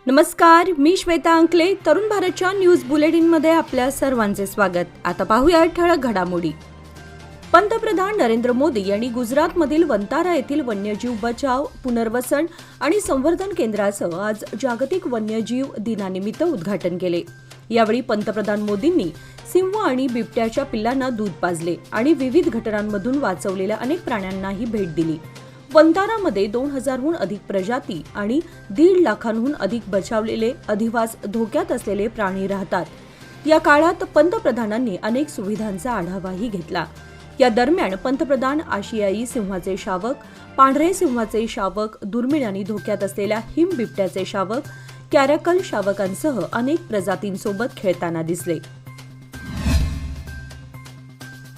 नमस्कार, मी श्वेता अंकले. तरुण भारतच्या न्यूज बुलेटिनमध्ये आपल्या सर्वांचे स्वागत. आता पाहूया ठळक घडामोडी. पंतप्रधान नरेंद्र मोदी यांनी गुजरातमधील वंतारा येथील वन्यजीव बचाव, पुनर्वसन आणि संवर्धन केंद्राचं आज जागतिक वन्यजीव दिनानिमित्त उद्घाटन केले. यावेळी पंतप्रधान मोदींनी सिंह आणि बिबट्याच्या पिल्लांना दूध पाजले आणि विविध घटनांमधून वाचवलेल्या अनेक प्राण्यांनाही भेट दिली. वंतारामध्ये 2000हून अधिक प्रजाती आणि 1.5 लाखांहून अधिक बचावलेले अधिवास धोक्यात असलेले प्राणी राहतात. या काळात पंतप्रधानांनी अनेक सुविधांचा आढावाही घेतला. या दरम्यान पंतप्रधान आशियाई सिंहाचे शावक, पांढरे सिंहाचे शावक, दुर्मिळ आणि धोक्यात असलेल्या हिम बिबट्याचे शावक, कॅरॅकल शावकांसह अनेक प्रजातींसोबत खेळताना दिसले.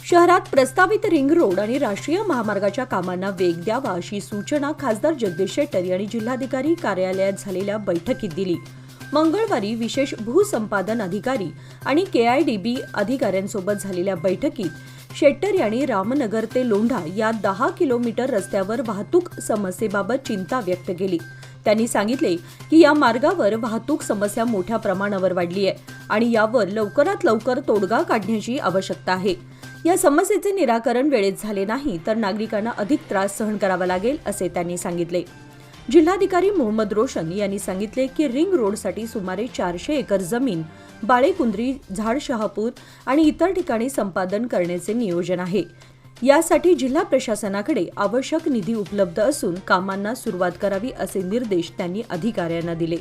शहरात प्रस्तावित रिंग रोड आणि राष्ट्रीय महामार्गाच्या कामांना वेग द्यावा अशी सूचना खासदार जगदीश शेट्टर यांनी जिल्हाधिकारी कार्यालयात झालेल्या बैठकीत दिली. मंगळवारी विशेष भूसंपादन अधिकारी आणि केआयडीबी अधिकाऱ्यांसोबत झालेल्या बैठकीत शेट्टर यांनी रामनगर ते लोंढा या 10 किलोमीटर रस्त्यावर वाहतूक समस्येबाबत चिंता व्यक्त केली. त्यांनी सांगितले की या मार्गावर वाहतूक समस्या मोठ्या प्रमाणावर वाढली आहे आणि यावर लवकरात लवकर तोडगा काढण्याची आवश्यकता आहे. या समस्येचे निराकरण वेळेत झाले नाही तर नागरिकांना अधिक त्रास सहन करावा लागेल असे त्यांनी सांगितले. जिल्हाधिकारी मोहम्मद रोशन यांनी सांगितले की रिंग रोडसाठी सुमारे 400 एकर जमीन बाळेकुंद्री, झाडशहापूर आणि इतर ठिकाणी संपादन करण्याचे नियोजन आहे. यासाठी जिल्हा प्रशासनाकडे आवश्यक निधी उपलब्ध असून कामांना सुरुवात करावी असे निर्देश त्यांनी अधिकाऱ्यांना दिले.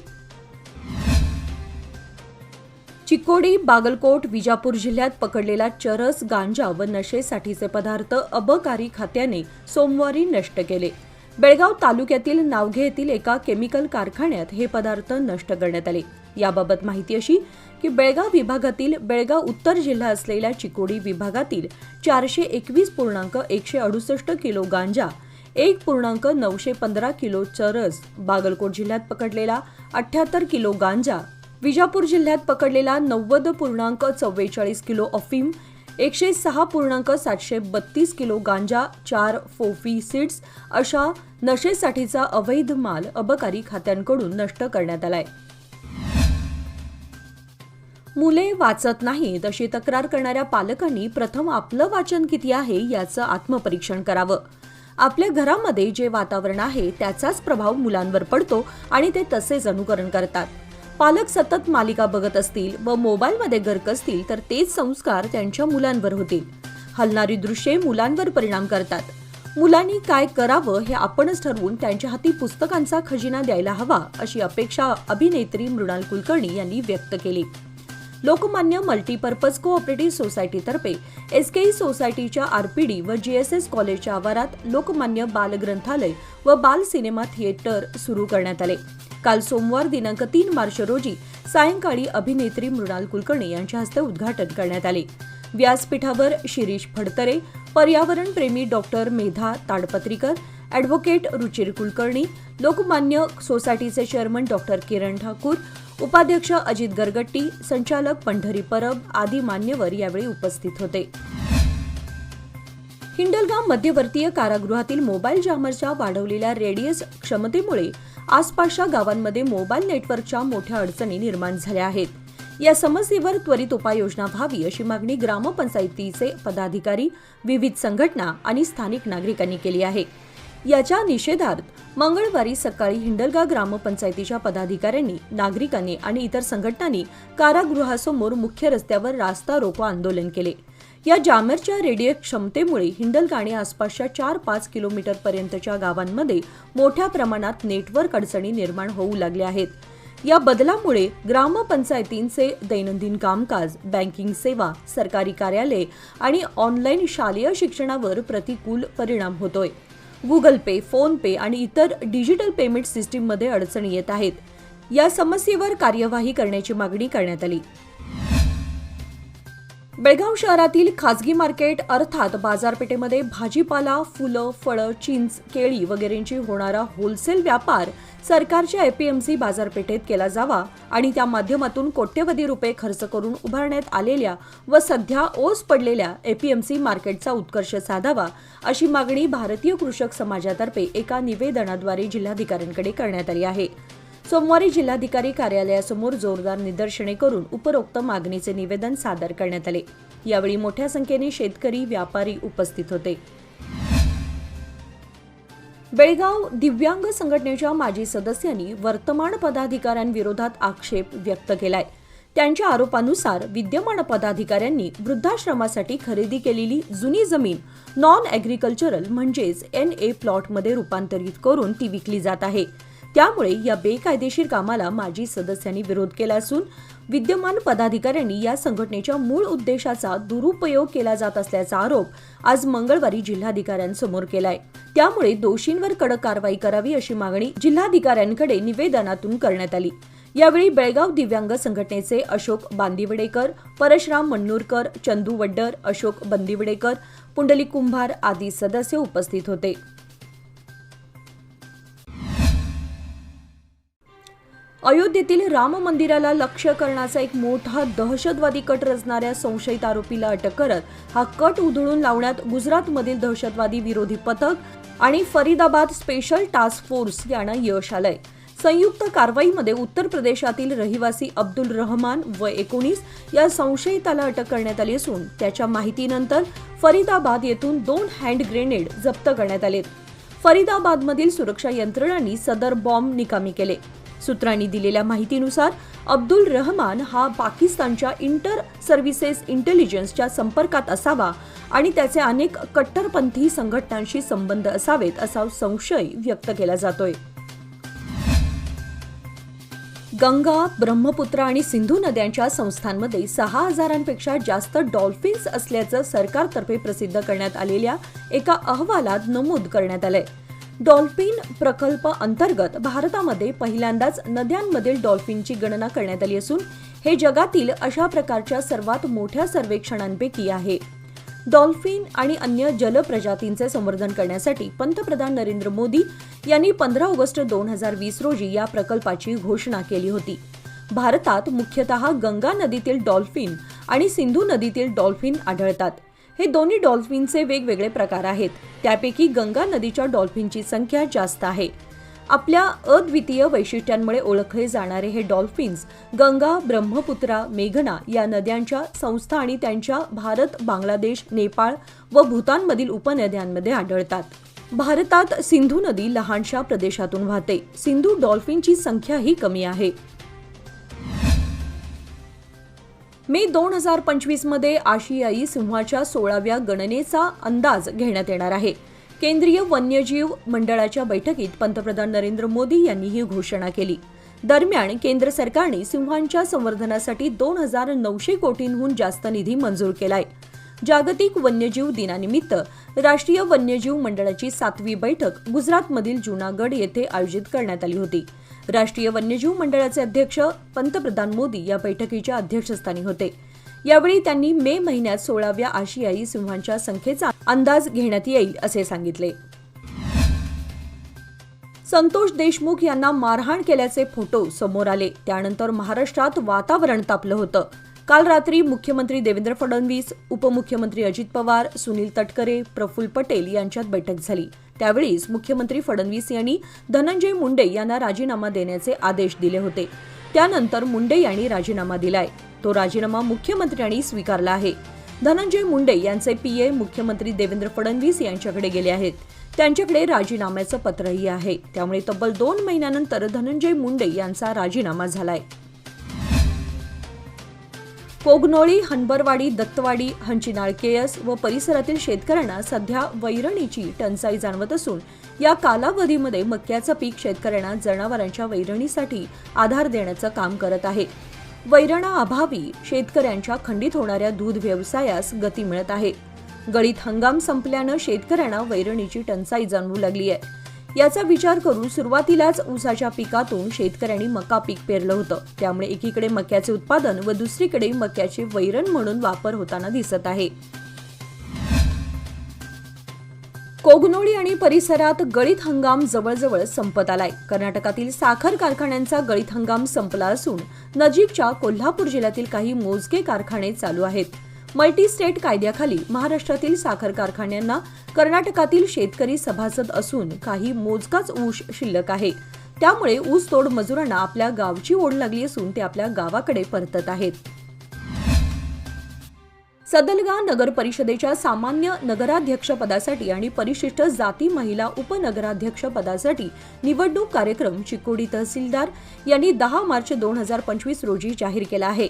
चिकोडी, बागलकोट, विजापूर जिल्ह्यात पकडलेला चरस, गांजा व नशेसाठीचे पदार्थ अबकारी खात्याने सोमवारी नष्ट केले. बेळगाव तालुक्यातील नावघे येथील एका केमिकल कारखान्यात हे पदार्थ नष्ट करण्यात आले. याबाबत माहिती अशी की बेळगाव विभागातील बेळगाव उत्तर जिल्हा असलेल्या चिकोडी विभागातील 421.168 किलो गांजा, 1.915 किलो चरस, बागलकोट जिल्ह्यात पकडलेला 78 किलो गांजा, विजापूर जिल्ह्यात पकडलेला 90.44 किलो अफीम, 106.732 किलो गांजा, 4 फोफी सीड्स अशा नशेसाठीचा अवैध माल अबकारी खात्यांकडून नष्ट करण्यात आलाय. मुले वाचत नाहीत अशी तक्रार करणाऱ्या पालकांनी प्रथम आपलं वाचन किती आहे याचं आत्मपरीक्षण करावं. आपल्या घरामध्ये जे वातावरण आहे त्याचाच प्रभाव मुलांवर पडतो आणि ते तसेच अनुकरण करतात. पालक सतत मालिका बघत असतील व मोबाईलमध्ये गर्क असतील तर तेच संस्कार त्यांच्या मुलांवर होतील. हलणारी दृश्ये मुलांवर परिणाम करतात. मुलांनी काय करावं हे आपणच ठरवून त्यांच्या हाती पुस्तकांचा खजिना द्यायला हवा अशी अपेक्षा अभिनेत्री मृणाल कुलकर्णी यांनी व्यक्त केली. लोकमान्य मल्टीपर्पज कोऑपरेटिव्ह सोसायटीतर्फे एसकेई सोसायटीच्या आरपीडी व जीएसएस कॉलेजच्या आवारात लोकमान्य बाल ग्रंथालय व बाल सिनेमा थिएटर सुरू करण्यात आले. काल सोमवार दिनांक 3 मार्च रोजी सायंकाळी अभिनेत्री मृणाल कुलकर्णी यांच्या हस्ते उद्घाटन करण्यात आले. व्यासपीठावर शिरीष फडतरे, पर्यावरणप्रेमी डॉक्टर मेधा ताडपत्रीकर, ॲडव्होकेट रुचिर कुलकर्णी, लोकमान्य सोसायटीचे चेअरमन डॉक्टर किरण ठाकूर, उपाध्यक्ष अजित गरगट्टी, संचालक पंढरी परब आदी मान्यवर यावेळी उपस्थित होते. हिंडलगा मध्यवर्तीय कारागृहातील मोबाईल जॅमरच्या वाढवलेल्या रेडियस क्षमतेमुळे आसपासच्या गावांमध्ये मोबाईल नेटवर्कच्या मोठ्या अडचणी निर्माण झाल्या आहेत. या समस्येवर त्वरित उपाययोजना व्हावी अशी मागणी ग्रामपंचायतीचे पदाधिकारी, विविध संघटना आणि स्थानिक नागरिकांनी केली आहे. याच्या निषेधार्थ मंगळवारी सकाळी हिंडलगा ग्रामपंचायतीच्या पदाधिकाऱ्यांनी, नागरिकांनी आणि इतर संघटनांनी कारागृहासमोर मुख्य रस्त्यावर रास्ता रोको आंदोलन केले. या जॅमरच्या रेडिएस क्षमतेमुळे हिंडलगा आणि आसपासच्या 4-5 किलोमीटर पर्यंतच्या गावांमध्ये मोठ्या प्रमाणात नेटवर्क अडचणी निर्माण होऊ लागल्या आहेत. या बदलामुळे ग्रामपंचायतींचे दैनंदिन कामकाज, बँकिंग सेवा, सरकारी कार्यालये आणि ऑनलाईन शालेय शिक्षणावर प्रतिकूल परिणाम होतोय. गुगल पे, फोन पे आणि इतर डिजिटल पेमेंट सिस्टीममध्ये अडचणी येत आहेत. या समस्येवर कार्यवाही करण्याची मागणी करण्यात आली. बेळगाव शहरातील खासगी मार्केट अर्थात बाजारपेठेमध्ये भाजीपाला, फुलं, फळं, चिंच, केळी वगैरेंची होणारा होलसेल व्यापार सरकारच्या एपीएमसी बाजारपेठेत केला जावा आणि त्या माध्यमातून कोट्यवधी रुपये खर्च करून उभारण्यात आलेल्या व सध्या ओस पडलेल्या एपीएमसी मार्केटचा उत्कर्ष साधावा अशी मागणी भारतीय कृषक समाजातर्फे एका निवेदनाद्वारे जिल्हाधिकाऱ्यांकडे करण्यात आली आहे. सोमवारी जिल्हाधिकारी कार्यालयासमोर जोरदार निदर्शने करून उपरोक्त मागणीचे निवेदन सादर करण्यात आले। यावेळी मोठ्या संख्येने शेतकरी, व्यापारी उपस्थित होते। बेळगाव दिव्यांग संघटनेच्या माजी सदस्यांनी वर्तमान पदाधिकाऱ्यांविरोधात आक्षेप व्यक्त केलाय। त्यांच्या आरोपानुसार विद्यमान पदाधिकाऱ्यांनी वृद्धाश्रमासाठी खरेदी केलेली जुनी जमीन नॉन ॲग्रिकल्चरल म्हणजेच NA प्लॉटमध्ये रूपांतरित करून ती विकली जात आहे। त्यामुळे या बेकायदेशीर कामाला माजी सदस्यांनी विरोध केला असून विद्यमान पदाधिकाऱ्यांनी या संघटनेच्या मूळ उद्देशाचा दुरुपयोग केला जात असल्याचा आरोप आज मंगळवारी जिल्हाधिकाऱ्यांसमोर केलाय। त्यामुळे दोषींवर कडक कारवाई करावी अशी मागणी जिल्हाधिकाऱ्यांकडे निवेदनातून करण्यात आली। यावेळी बेळगाव दिव्यांग संघटनेचे अशोक बांदिवडेकर, परशुराम मन्नूरकर, चंदू वड्डर, अशोक बंदिवडेकर, पुंडलिक कुंभार आदी सदस्य उपस्थित होते। अयोध्येतील राम मंदिराला लक्ष्य करण्याचा एक मोठा दहशतवादी कट रचणाऱ्या संशयित आरोपीला अटक करत हा कट उधळून लावण्यात गुजरातमधील दहशतवादी विरोधी पथक आणि फरीदाबाद स्पेशल टास्क फोर्स यांना यश आलंय। संयुक्त कारवाईमध्ये उत्तर प्रदेशातील रहिवासी अब्दुल रहमान वय 19 या संशयिताला अटक करण्यात आली असून त्याच्या माहितीनंतर फरीदाबाद येथून 2 हँड ग्रेनेड जप्त करण्यात आलेत। फरीदाबादमधील सुरक्षा यंत्रणांनी सदर बॉम्ब निकामी केले। सूत्रांनी दिलेल्या माहितीनुसार अब्दुल रहमान हा पाकिस्तानच्या इंटर सर्व्हिसेस इंटेलिजन्सच्या संपर्कात असावा आणि त्याचे अनेक कट्टरपंथी संघटनांशी संबंध असावेत असा संशय व्यक्त केला जातोय। गंगा, ब्रह्मपुत्रा आणि सिंधू नद्यांच्या संस्थांमध्ये 6,000पेक्षा जास्त डॉल्फिन्स असल्याचं सरकारतर्फे प्रसिद्ध करण्यात आलेल्या एका अहवालात नमूद करण्यात आलंय। डॉल्फिन प्रकल्प अंतर्गत भारतामध्ये पहिल्यांदाच नद्यांमधील डॉल्फिनची गणना करण्यात आली असून हे जगातील अशा प्रकारच्या सर्वात मोठ्या सर्वेक्षणांपैकी आहे। डॉल्फिन आणि अन्य जलप्रजातींचे संवर्धन करण्यासाठी पंतप्रधान नरेंद्र मोदी यांनी 15 ऑगस्ट 2020 रोजी या प्रकल्पाची घोषणा केली होती। भारतात मुख्यतः गंगा नदीतील डॉल्फिन आणि सिंधू नदीतील डॉल्फिन आढळतात। हे दोन्ही डॉल्फिनचे वेगवेगळे प्रकार आहेत। त्यापैकी गंगा नदीच्या डॉल्फिनची संख्या जास्त आहे। आपल्या अद्वितीय वैशिष्ट्यांमुळे ओळखले जाणारे हे डॉल्फिन्स गंगा, ब्रह्मपुत्रा, मेघना या नद्यांच्या संस्था आणि त्यांच्या भारत, बांगलादेश, नेपाळ व भूतानमधील उपनद्यांमध्ये आढळतात। भारतात सिंधू नदी लहानशा प्रदेशातून वाहते। सिंधू डॉल्फिनची संख्याही कमी आहे। मे 2025 मध्ये आशियाई सिंहाच्या 16व्या गणनेचा अंदाज घेण्यात येणार आहे। केंद्रीय वन्यजीव मंडळाच्या बैठकीत पंतप्रधान नरेंद्र मोदी यांनी ही घोषणा केली। दरम्यान केंद्र सरकारने सिंहांच्या संवर्धनासाठी 2,900 कोटींहून जास्त निधी मंजूर केलाय। जागतिक वन्यजीव दिनानिमित्त राष्ट्रीय वन्यजीव मंडळाची 7वी बैठक गुजरातमधील जुनागड येथे आयोजित करण्यात आली होती। राष्ट्रीय वन्यजीव मंडळाचे अध्यक्ष पंतप्रधान मोदी या बैठकीच्या अध्यक्षस्थानी होते। यावेळी त्यांनी मे महिन्यात 16व्या आशियाई सिंहांच्या संख्येचा अंदाज घेण्यात येईल असे सांगितले। संतोष देशमुख यांना मारहाण केल्याचे फोटो समोर आले। त्यानंतर महाराष्ट्रात वातावरण तापलं होतं। काल रात्री मुख्यमंत्री देवेंद्र फडणवीस, उपमुख्यमंत्री अजित पवार, सुनील तटकरे, प्रफुल्ल पटेल यांच्यात बैठक झाली। त्यावेळीच मुख्यमंत्री फडणवीस यांनी धनंजय मुंडे यांना राजीनामा देण्याचे आदेश दिले होते। त्यानंतर मुंडे यांनी राजीनामा दिलाय। तो राजीनामा मुख्यमंत्र्यांनी स्वीकारला आहे। धनंजय मुंडे यांचे PA मुख्यमंत्री देवेंद्र फडणवीस यांच्याकडे गेले आहेत। त्यांच्याकडे राजीनाम्याचं पत्रही आहे। त्यामुळे तब्बल 2 महिन्यानंतर धनंजय मुंडे यांचा राजीनामा झालाय। कोगनोळी, हनबरवाडी, दत्तवाडी, हंचिनाळ केएस व परिसरातील शेतकऱ्यांना सध्या वैरणीची टंचाई जाणवत असून या कालावधीमध्ये मक्याचं पीक शेतकऱ्यांना जनावरांच्या वैरणीसाठी आधार देण्याचं काम करत आहे। वैरणाअभावी शेतकऱ्यांच्या खंडित होणाऱ्या दूध व्यवसायास गती मिळत आहे। गळीत हंगाम संपल्यानं शेतकऱ्यांना वैरणीची टंचाई जाणवू लागली आहे। याचा विचार करून सुरुवातीलाच ऊसाच्या पिकातून शेतकऱ्यांनी मका पीक पेरलं होतं। त्यामुळे एकीकडे मक्याचे उत्पादन व दुसरीकडे मक्याचे वैरण म्हणून वापर होताना दिसत आहे। कोगनोळी आणि परिसरात गळीत हंगाम जवळजवळ संपत आलाय। कर्नाटकातील साखर कारखान्यांचा गळीत हंगाम संपला असून नजीकच्या कोल्हापूर जिल्ह्यातील काही मोजके कारखाने चालू आहेत। मल्टी स्टेट कायद्याखाली महाराष्ट्रातील साखर कारखान्यांना कर्नाटकातील शेतकरी सभासद असून काही मोजकाच ऊस शिल्लक आहे। त्यामुळे ऊसतोड मजुरांना आपल्या गावची ओढ लागली असून ते आपल्या गावाकडे परतत आहेत. सदलगा नगर परिषदेच्या सामान्य नगराध्यक्षपदासाठी आणि परिशिष्ट जाती महिला उपनगराध्यक्ष पदासाठी निवडणूक कार्यक्रम चिकोडी तहसीलदार यांनी 10 मार्च 2025 रोजी जाहीर केला आहे.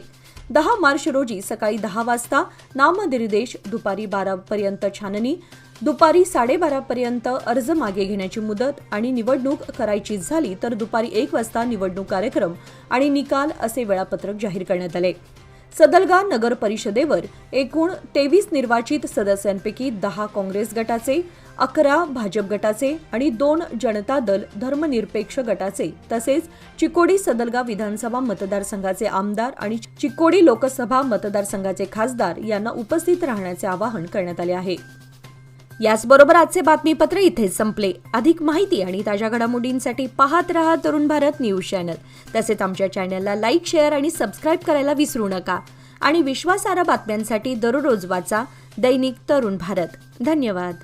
10 मार्च रोजी सकाळी 10 वाजता नामनिर्देश, दुपारी 12 पर्यंत छाननी, दुपारी 12:30 पर्यंत अर्ज मागे घेण्याची मुदत आणि निवडणूक करायची झाली तर दुपारी 1 वाजता निवडणूक कार्यक्रम आणि निकाल असे वेळापत्रक जाहीर करण्यात आले. सदलगा नगर परिषदेवर एकूण 23 निर्वाचित सदस्यांपैकी 10 काँग्रेस गटाचे, 11 भाजप गटाचे आणि 2 जनता दल धर्मनिरपेक्ष गटाचे तसेच चिकोडी सदलगा विधानसभा मतदारसंघाचे आमदार आणि चिकोडी लोकसभा मतदारसंघाचे खासदार यांना उपस्थित राहण्याचे आवाहन करण्यात आले आहे. याचबरोबर आजचे बातमीपत्र इथेच संपले. अधिक माहिती आणि ताज्या घडामोडींसाठी पाहत रहा तरुण भारत न्यूज चॅनल. तसेच आमच्या चॅनलला लाईक, शेअर आणि सबस्क्राईब करायला विसरू नका. आणि विश्वासार्ह बातम्यांसाठी दररोज वाचा दैनिक तरुण भारत. धन्यवाद.